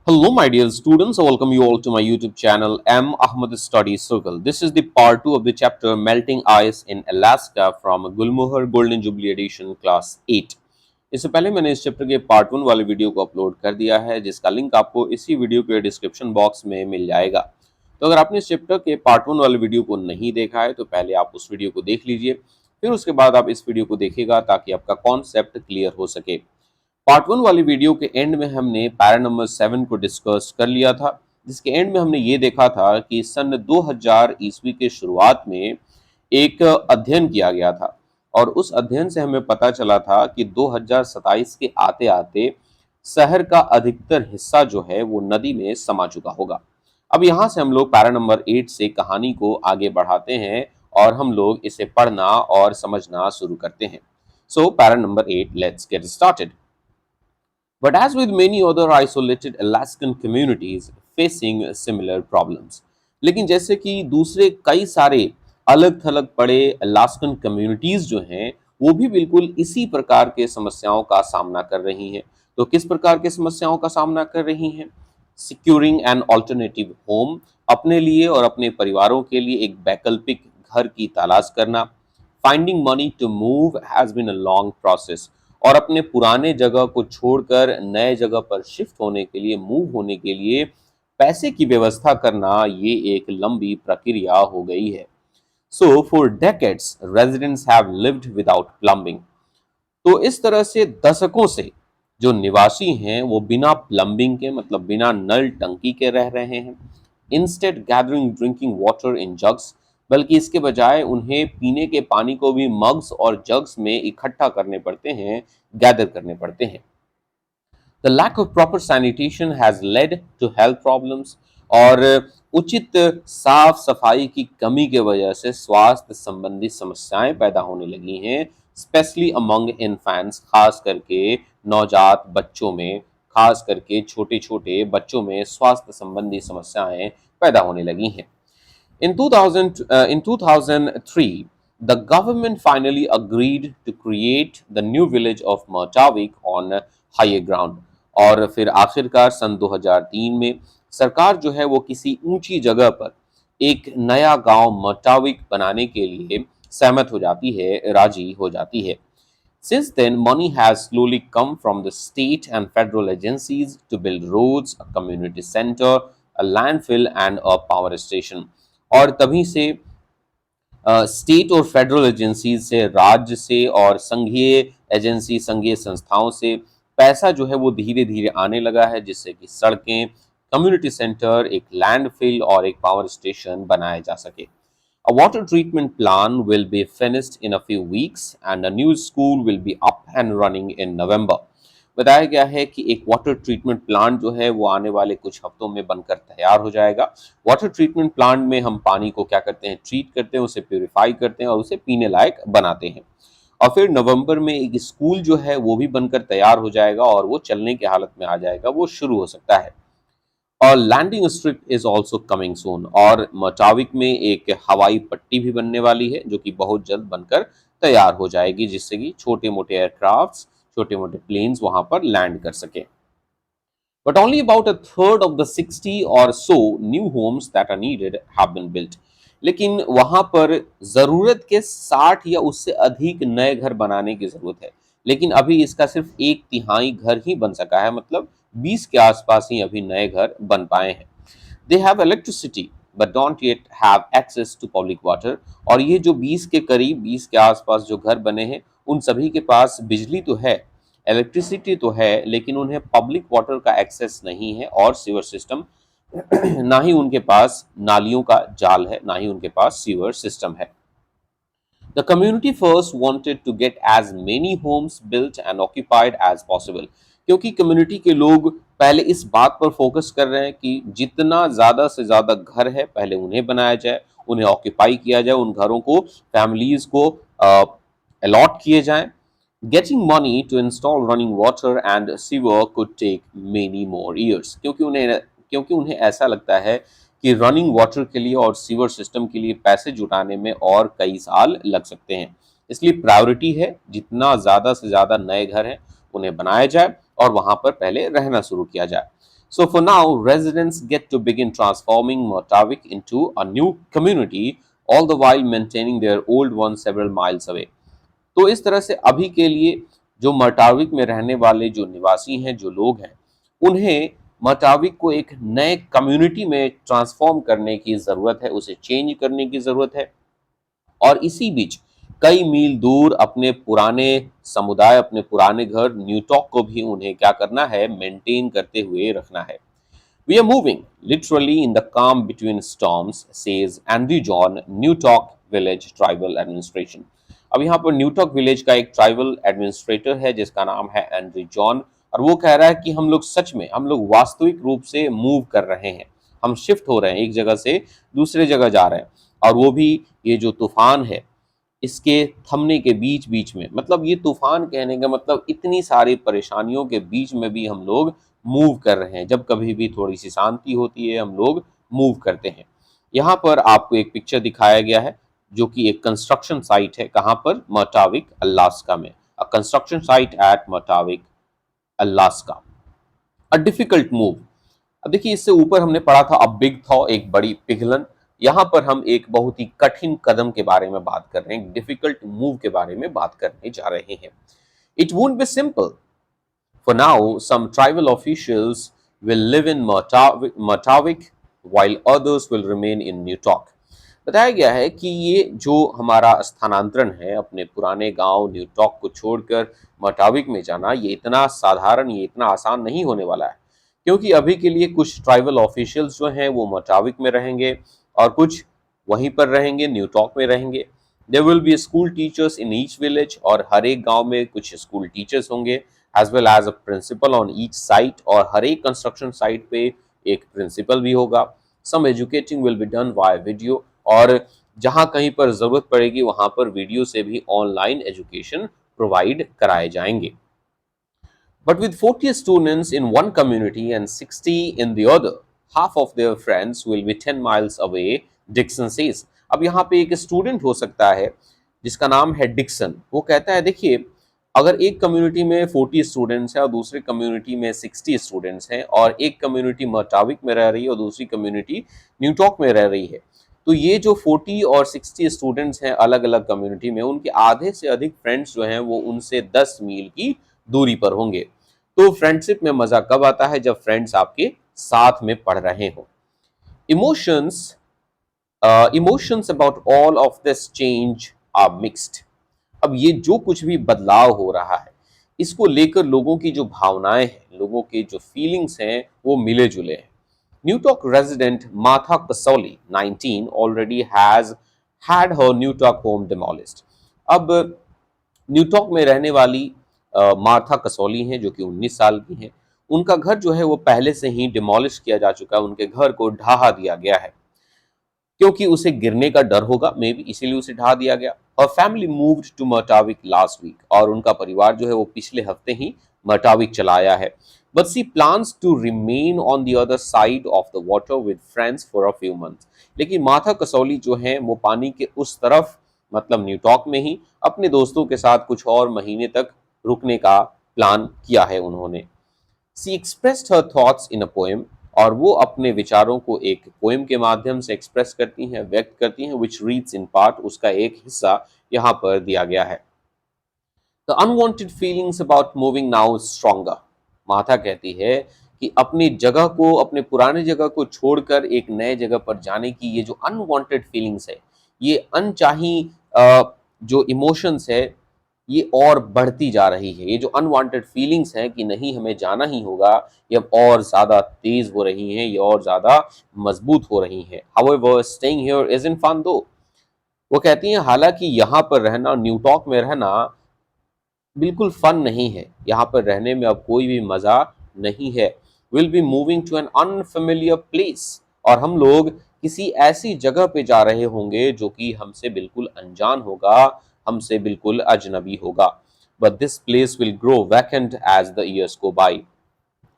Hello, my dear students. I welcome you all to my YouTube channel, M. Ahmed Study Circle. This is the part 2 of the chapter Melting Ice in Alaska from Gulmohar Golden Jubilee Edition, Class 8. इससे पहले मैंने इस chapter के part 1 वाले video को upload कर दिया है, जिसका लिंक आपको इसी वीडियो के डिस्क्रिप्शन बॉक्स में मिल जाएगा। तो अगर आपने इस चैप्टर के पार्ट 1 वाले वीडियो को नहीं देखा है, तो पहले आप उस वीडियो को देख लीजिए, फिर उसके बाद आप इस वीडियो को देखिएगा ताकि आपका कॉन्सेप्ट क्लियर हो सके। पार्ट 1 वाली वीडियो के एंड में हमने पैरा नंबर 7 को डिस्कस कर लिया था, जिसके एंड में हमने ये देखा था कि सन 2000 ईस्वी के शुरुआत में एक अध्ययन किया गया था और उस अध्ययन से हमें पता चला था कि 2027 के आते आते शहर का अधिकतर हिस्सा जो है वो नदी में समा चुका होगा। अब यहाँ से हम लोग पैरा नंबर 8 से कहानी को आगे बढ़ाते हैं और हम लोग इसे पढ़ना और समझना शुरू करते हैं। So para number 8, let's get started. But as with many other isolated Alaskan communities facing similar problems, लेकिन जैसे कि दूसरे कई सारे अलग थलग पड़े अलास्कन कम्युनिटीज जो हैं वो भी बिल्कुल इसी प्रकार के समस्याओं का सामना कर रही हैं। तो किस प्रकार के समस्याओं का सामना कर रही हैं? सिक्योरिंग एन ऑल्टरनेटिव होम, अपने लिए और अपने परिवारों के लिए एक वैकल्पिक घर की तलाश करना। Finding money to move has been a long process, और अपने पुराने जगह को छोड़कर नए जगह पर शिफ्ट होने के लिए, मूव होने के लिए पैसे की व्यवस्था करना ये एक लंबी प्रक्रिया हो गई है। So for decades residents have lived without plumbing. तो इस तरह से दशकों से जो निवासी हैं वो बिना प्लम्बिंग के, मतलब बिना नल टंकी के रह रहे हैं। Instead gathering drinking water in jugs, बल्कि इसके बजाय उन्हें पीने के पानी को भी मग्स और जग्स में इकट्ठा करने पड़ते हैं, गैदर करने पड़ते हैं। The lack of proper sanitation has led to health problems, और उचित साफ सफाई की कमी के वजह से स्वास्थ्य संबंधी समस्याएं पैदा होने लगी हैं, स्पेशली अमंग इन्फेंट्स, खास करके नवजात बच्चों में, खास करके छोटे छोटे बच्चों में स्वास्थ्य संबंधी समस्याएं पैदा होने लगी हैं। In 2003, the government finally agreed to create the new village of Murtawik on higher ground. और फिर आखिरकार सन 2003 में सरकार जो है वो किसी ऊंची जगह पर एक नया गांव मर्टाविक बनाने के लिए सहमत हो जाती है, राजी हो जाती है। Since then, money has slowly come from the state and federal agencies to build roads, a community center, a landfill and a power station. और तभी से स्टेट और फेडरल एजेंसी से, राज्य से और संघीय एजेंसी, संघीय संस्थाओं से पैसा जो है वो धीरे धीरे आने लगा है, जिससे कि सड़कें, कम्युनिटी सेंटर, एक लैंडफिल और एक पावर स्टेशन बनाए जा सके। A water treatment plan will be finished in a few weeks and a new school will be up and running in November. बताया गया है कि एक वाटर ट्रीटमेंट प्लांट जो है वो आने वाले कुछ हफ्तों में बनकर तैयार हो जाएगा। वाटर ट्रीटमेंट प्लांट में हम पानी को क्या करते हैं, ट्रीट करते हैं, उसे प्योरीफाई करते हैं और उसे पीने लायक बनाते हैं। और फिर नवंबर में एक स्कूल जो है वो भी बनकर तैयार हो जाएगा और वो चलने की हालत में आ जाएगा, वो शुरू हो सकता है। और landing strip is also coming soon, और मटाविक में एक हवाई पट्टी भी बनने वाली है जो कि बहुत जल्द बनकर तैयार हो जाएगी, जिससे कि छोटे मोटे एयरक्राफ्ट, छोटे मोटे प्लेन्स वहां पर लैंड कर सके। But only about a third of the 60 or so new homes that are needed have been built. लेकिन वहां पर जरूरत के 60 या उससे अधिक नए घर बनाने की जरूरत है, लेकिन अभी इसका सिर्फ 1/3 घर ही बन सका है, मतलब 20 के आसपास ही अभी नए घर बन पाए हैं। They have electricity but don't yet have access to public water, और ये जो 20 के करीब, 20 के आसपास जो घर बने हैं, उन सभी के पास बिजली तो है, इलेक्ट्रिसिटी तो है, लेकिन उन्हें पब्लिक वाटर का एक्सेस नहीं है और सीवर सिस्टम ना ही उनके पास नालियों का जाल है, ना ही उनके पास सीवर सिस्टम है। The community first wanted to get as many homes built and occupied as possible, क्योंकि कम्युनिटी के लोग पहले इस बात पर फोकस कर रहे हैं कि जितना ज़्यादा से ज़्यादा घर है पहले उन्हें बनाया जाए, उन्हें ऑक्यूपाई किया जाए, उन घरों को फैमिलीज को अलॉट किए जाएं। Getting money to install running water and sewer could take many more years, क्योंकि उन्हें ऐसा लगता है कि रनिंग वाटर के लिए और सीवर सिस्टम के लिए पैसे जुटाने में और कई साल लग सकते हैं। इसलिए प्रायोरिटी है जितना ज़्यादा से ज़्यादा नए घर हैं उन्हें बनाया जाए और वहां पर पहले रहना शुरू किया जाए. So for now, residents get to begin transforming Murtawik into a new community, all the while maintaining their old one several miles away. तो इस तरह से अभी के लिए जो मटाविक में रहने वाले जो निवासी हैं, जो लोग हैं, उन्हें मटाविक को एक नए कम्युनिटी में ट्रांसफॉर्म करने की ज़रूरत है, उसे चेंज करने की ज़रूरत है. और इसी बीच कई मील दूर अपने पुराने समुदाय, अपने पुराने घर न्यूटॉक को भी उन्हें क्या करना है, मेंटेन करते हुए रखना है. We are moving literally in the calm between storms, says Andrew John, Newtok Village Tribal Administration. अब यहाँ पर न्यूटॉक विलेज का एक ट्राइबल एडमिनिस्ट्रेटर है जिसका नाम है एंड्री जॉन, और वो कह रहा है कि हम लोग सच में, हम लोग वास्तविक रूप से मूव कर रहे हैं, हम शिफ्ट हो रहे हैं, एक जगह से दूसरे जगह जा रहे हैं. और वो भी ये जो तूफान है इसके थमने के बीच बीच में, मतलब ये तूफान कहने का मतलब इतनी सारी परेशानियों के बीच में भी हम लोग मूव कर रहे हैं. जब कभी भी थोड़ी सी शांति होती है हम लोग मूव करते हैं. यहाँ पर आपको एक पिक्चर दिखाया गया है जो कि एक कंस्ट्रक्शन साइट है. कहाँ पर? मटाविक, अलास्का में. A construction site at Mertarvik, Alaska. A difficult move. अब देखिए, इससे ऊपर हमने पढ़ा था अ बिग थॉ, एक बड़ी पिघलन. यहाँ पर हम एक बहुत ही कठिन कदम के बारे में बात कर रहे हैं, डिफिकल्ट मूव के बारे में बात करने जा रहे हैं. It won't be simple. For now, some tribal officials will live in Murtawik while others will remain in Newtok. बताया गया है कि ये जो हमारा स्थानांतरण है अपने पुराने गांव न्यूटॉक को छोड़कर मटाविक में जाना, ये इतना साधारण, ये इतना आसान नहीं होने वाला है. क्योंकि अभी के लिए कुछ ट्राइबल ऑफिशियल्स जो हैं वो मटाविक में रहेंगे और कुछ वहीं पर रहेंगे, न्यूटॉक में रहेंगे. There will be school teachers in each village, और हर एक गांव में कुछ स्कूल टीचर्स होंगे, as well as a principal on each site, और हर एक कंस्ट्रक्शन साइट पे एक प्रिंसिपल भी होगा. Some educating will be done via video, और जहां कहीं पर जरूरत पड़ेगी वहां पर वीडियो से भी ऑनलाइन एजुकेशन प्रोवाइड कराए जाएंगे. But with 40 students in one community and 60 in the other, half of their friends will be 10 miles away, Dixon says. अब यहाँ पे एक स्टूडेंट हो सकता है जिसका नाम है डिक्सन. वो कहता है, देखिए, अगर एक कम्युनिटी में 40 स्टूडेंट्स हैं और दूसरी कम्युनिटी में 60 स्टूडेंट्स हैं, और एक कम्युनिटी मटाविक में रह रही है और दूसरी कम्युनिटी न्यूटॉक में रह रही है, तो ये जो 40 और 60 स्टूडेंट्स हैं अलग अलग कम्युनिटी में, उनके आधे से अधिक फ्रेंड्स जो हैं वो उनसे 10 मील की दूरी पर होंगे. तो फ्रेंडशिप में मजा कब आता है? जब फ्रेंड्स आपके साथ में पढ़ रहे हो. Emotions emotions about all of this change are mixed. अब ये जो कुछ भी बदलाव हो रहा है इसको लेकर लोगों की जो भावनाएं हैं, लोगों के जो फीलिंग्स हैं, वो मिले जुले हैं. Newtok resident Martha Kasauli 19 already has had her Newtok home demolished. अब न्यूटॉक में रहने वाली मार्था कसौली हैं जो कि 19 साल की हैं. उनका घर जो है वो पहले से ही डिमोलिश किया जा चुका है, उनके घर को ढहा दिया गया है क्योंकि उसे गिरने का डर होगा, मे बी इसीलिए उसे ढहा दिया गया. और family moved to Mertarvik last week, और उनका परिवार जो है वो पिछले हफ्ते ही मटाविक चला आया है. But see plans to remain on the other side of the water with friends for a few months. लेकिन माथा कसौली जो है वो पानी के उस तरफ, मतलब न्यूटॉक में ही अपने दोस्तों के साथ कुछ और महीने तक रुकने का प्लान किया है उन्होंने. She expressed her thoughts in a poem, और वो अपने विचारों को एक पोएम के माध्यम से एक्सप्रेस करती हैं, व्यक्त करती हैं, विच रीड्स इन पार्ट. उसका एक हिस्सा यहाँ पर दिया गया है. The unwanted feelings about moving now stronger. माथा कहती है कि अपनी जगह को, अपने पुराने जगह को छोड़कर एक नए जगह पर जाने की ये जो अनवांटेड फीलिंग्स है, ये अनचाही जो इमोशंस है, ये और बढ़ती जा रही है. ये जो अनवांटेड फीलिंग्स हैं कि नहीं हमें जाना ही होगा, ये अब और ज़्यादा तेज हो रही हैं, ये और ज़्यादा मजबूत हो रही हैं. However, staying here isn't fun though. वो कहती हैं हालांकि यहाँ पर रहना, न्यूटॉक में रहना बिल्कुल फन नहीं है, यहाँ पर रहने में अब कोई भी मज़ा नहीं है. Will be moving to an unfamiliar place, और हम लोग किसी ऐसी जगह पे जा रहे होंगे जो कि हमसे बिल्कुल अनजान होगा, हमसे बिल्कुल अजनबी होगा. But this place will grow vacant as the years go by.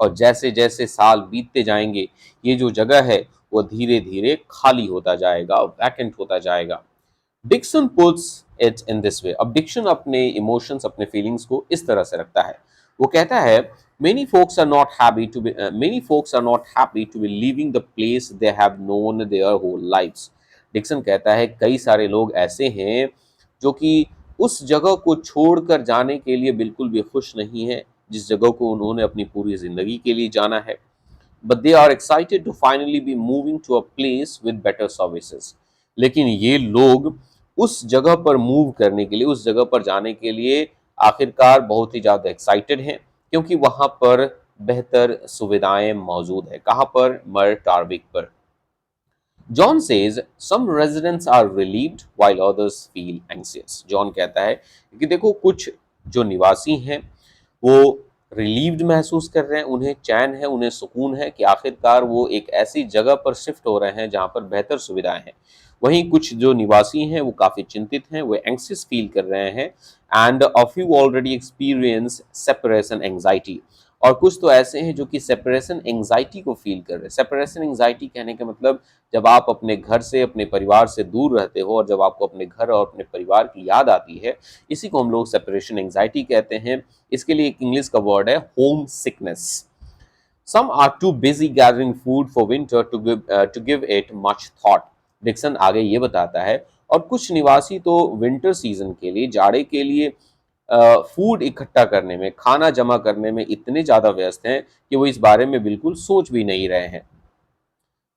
और जैसे जैसे साल बीतते जाएंगे ये जो जगह है वो धीरे धीरे खाली होता जाएगा, वैकेंट होता जाएगा. Dixon puts it in this way. अब डिक्सन अपने इमोशंस, अपने फीलिंग्स को इस तरह से रखता है. वो कहता है Many folks are not happy to be leaving the place they have known their whole lives. Dixon कहता है कई सारे लोग ऐसे हैं जो कि उस जगह को छोड़कर जाने के लिए बिल्कुल भी खुश नहीं है जिस जगह को उन्होंने अपनी पूरी जिंदगी के लिए जाना है. But they are excited to finally be moving to a place with better services. लेकिन ये लोग उस जगह पर मूव करने के लिए, उस जगह पर जाने के लिए आखिरकार बहुत ही ज़्यादा एक्साइटेड हैं क्योंकि वहाँ पर बेहतर सुविधाएं मौजूद है. कहाँ पर? मर टारविक पर. John says some residents are relieved while others feel anxious. John कहता है कि देखो कुछ जो निवासी हैं वो रिलीव्ड महसूस कर रहे हैं, उन्हें चैन है, उन्हें सुकून है कि आखिरकार वो एक ऐसी जगह पर शिफ्ट हो रहे हैं जहाँ पर बेहतर सुविधाएं हैं. वहीं कुछ जो निवासी हैं वो काफ़ी चिंतित हैं, वो एंक्सियस फील कर रहे हैं. And a few already experience separation anxiety. और कुछ तो ऐसे हैं जो कि सेपरेशन एंग्जाइटी को फील कर रहे हैं. सेपरेशन एंग्जाइटी कहने का मतलब जब आप अपने घर से, अपने परिवार से दूर रहते हो और जब आपको अपने घर और अपने परिवार की याद आती है, इसी को हम लोग सेपरेशन एंग्जाइटी कहते हैं. इसके लिए एक इंग्लिश का वर्ड है homesickness. Some are too busy gathering food for winter to give it much thought. Dixon आगे ये बताता है और कुछ निवासी तो विंटर सीजन के लिए, जाड़े के लिए फूड इकट्ठा करने में, खाना जमा करने में इतने ज़्यादा व्यस्त हैं कि वो इस बारे में बिल्कुल सोच भी नहीं रहे हैं.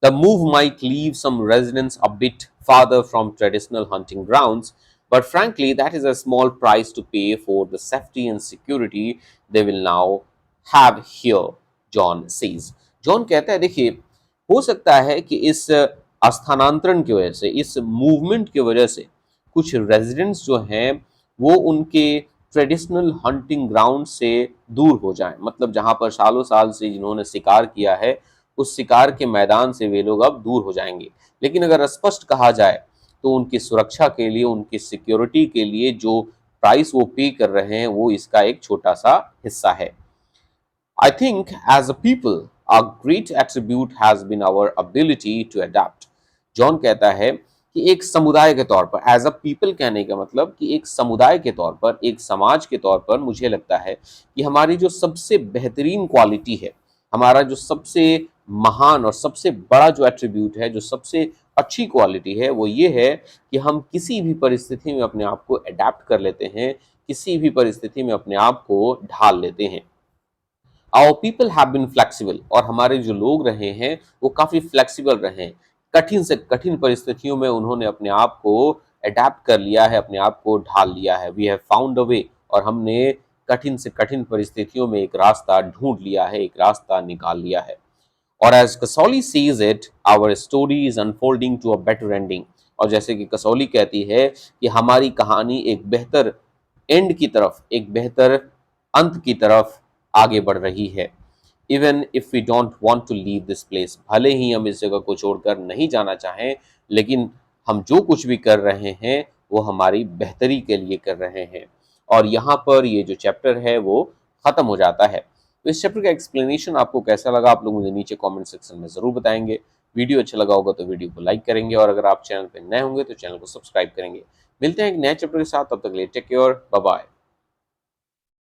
The move might leave some residents a bit farther from traditional hunting grounds, but frankly, that is a small price to pay for the safety and security they will now have here, John says. John कहता है देखिए, हो सकता है कि इस स्थानांतरण की वजह से, इस मूवमेंट की वजह से कुछ रेजिडेंट्स जो हैं वो उनके ट्रेडिशनल हंटिंग ग्राउंड से दूर हो जाएं. मतलब जहां पर सालों साल से जिन्होंने शिकार किया है उस शिकार के मैदान से वे लोग अब दूर हो जाएंगे. लेकिन अगर स्पष्ट कहा जाए तो उनकी सुरक्षा के लिए, उनकी सिक्योरिटी के लिए जो प्राइस वो पे कर रहे हैं वो इसका एक छोटा सा हिस्सा है. I think as a people, our great attribute has been our ability to adapt. John कहता है कि एक समुदाय के तौर पर, एज अ पीपल कहने का मतलब कि एक समुदाय के तौर पर, एक समाज के तौर पर मुझे लगता है कि हमारी जो सबसे बेहतरीन क्वालिटी है, हमारा जो सबसे महान और सबसे बड़ा जो एट्रीब्यूट है, जो सबसे अच्छी क्वालिटी है, वो ये है कि हम किसी भी परिस्थिति में अपने आप को अडेप्ट कर लेते हैं, किसी भी परिस्थिति में अपने आप को ढाल लेते हैं. Our people have been flexible. और हमारे जो लोग रहे हैं वो काफ़ी फ्लेक्सिबल रहे हैं. कठिन से कठिन परिस्थितियों में उन्होंने अपने आप को अडेप्ट कर लिया है, अपने आप को ढाल लिया है. वी हैव फाउंड अ वे. और हमने कठिन से कठिन परिस्थितियों में एक रास्ता ढूंढ लिया है, एक रास्ता निकाल लिया है. और as Kasauli sees it, our story is unfolding to a better ending. और जैसे कि कसौली कहती है कि हमारी कहानी एक बेहतर एंड की तरफ, एक बेहतर अंत की तरफ आगे बढ़ रही है. Even if we don't want to leave this place. भले ही हम इस जगह को छोड़कर नहीं जाना चाहें, लेकिन हम जो कुछ भी कर रहे हैं वो हमारी बेहतरी के लिए कर रहे हैं. और यहाँ पर ये जो चैप्टर है वो ख़त्म हो जाता है. तो इस चैप्टर का एक्सप्लेनेशन आपको कैसा लगा आप लोग मुझे नीचे कमेंट सेक्शन में ज़रूर बताएंगे. वीडियो अच्छा लगा होगा तो वीडियो को लाइक करेंगे और अगर आप चैनल पर नए होंगे तो चैनल को सब्सक्राइब करेंगे. मिलते हैं एक नए चैप्टर के साथ. तब तक के लिए टेक केयर. Bye bye.